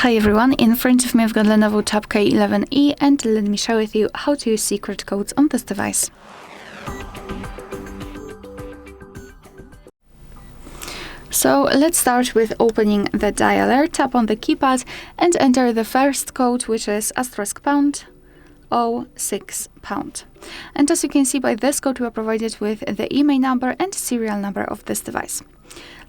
Hi everyone, in front of me I've got LENOVO Tab K11E and let me share with you how to use secret codes on this device. So let's start with opening the dialer, tap on the keypad and enter the first code, which is *##06#. And as you can see, by this code we are provided with the IMEI number and serial number of this device.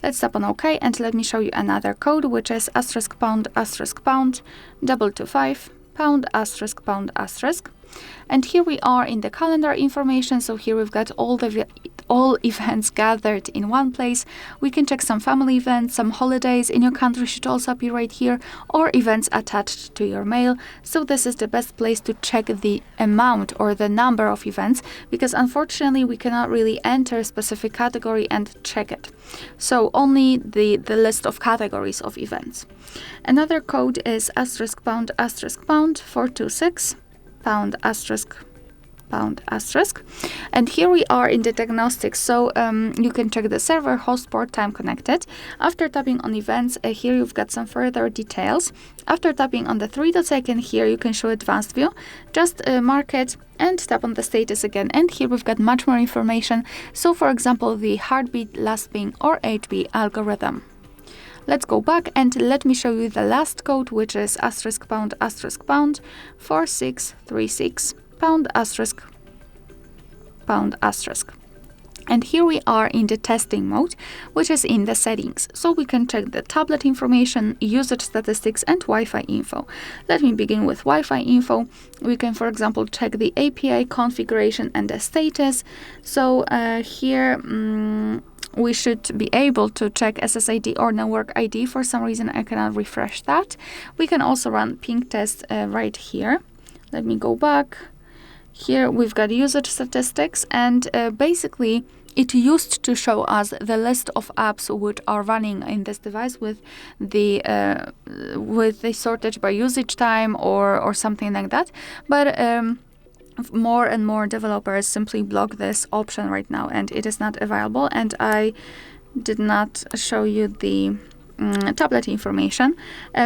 Let's tap on OK and let me show you another code, which is *##225####. And here we are in the calendar information. So here we've got all events gathered in one place. We can check some family events, some holidays in your country should also appear right here, or events attached to your mail. So this is the best place to check the amount or the number of events, because unfortunately we cannot really enter a specific category and check it. So only the list of categories of events. Another code is *##426###. And here we are in the Diagnostics, so you can check the server, host, port, time connected. After tapping on events, here you've got some further details. After tapping on the three dots icon here, you can show advanced view. Just mark it and tap on the status again, and here we've got much more information. So for example, the heartbeat, last ping, or HB algorithm. Let's go back and let me show you the last code, which is *##4636###. And here we are in the testing mode, which is in the settings. So we can check the tablet information, usage statistics, and Wi-Fi info. Let me begin with Wi-Fi info. We can, for example, check the API configuration and the status. So here, we should be able to check SSID or network ID. For some reason, I cannot refresh that. We can also run ping test right here. Let me go back. Here we've got usage statistics, and basically it used to show us the list of apps which are running in this device with the sorted by usage time or something like that. But more and more developers simply block this option right now, and it is not available. And I did not show you the tablet information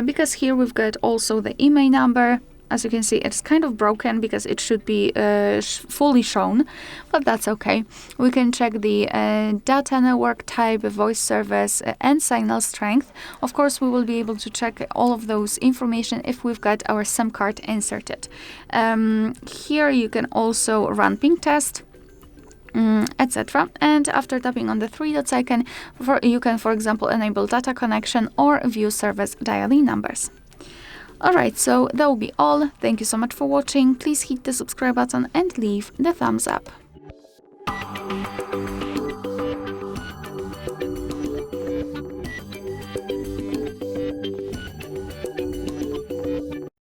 because here we've got also the IMEI number. As you can see, it's kind of broken because it should be fully shown, but that's okay. We can check the data network type, voice service, and signal strength. Of course, we will be able to check all of those information if we've got our SIM card inserted. Here you can also run ping test, etc. And after tapping on the three dots icon, you can, for example, enable data connection or view service dialing numbers. Alright, so that will be all. Thank you so much for watching. Please hit the subscribe button and leave the thumbs up.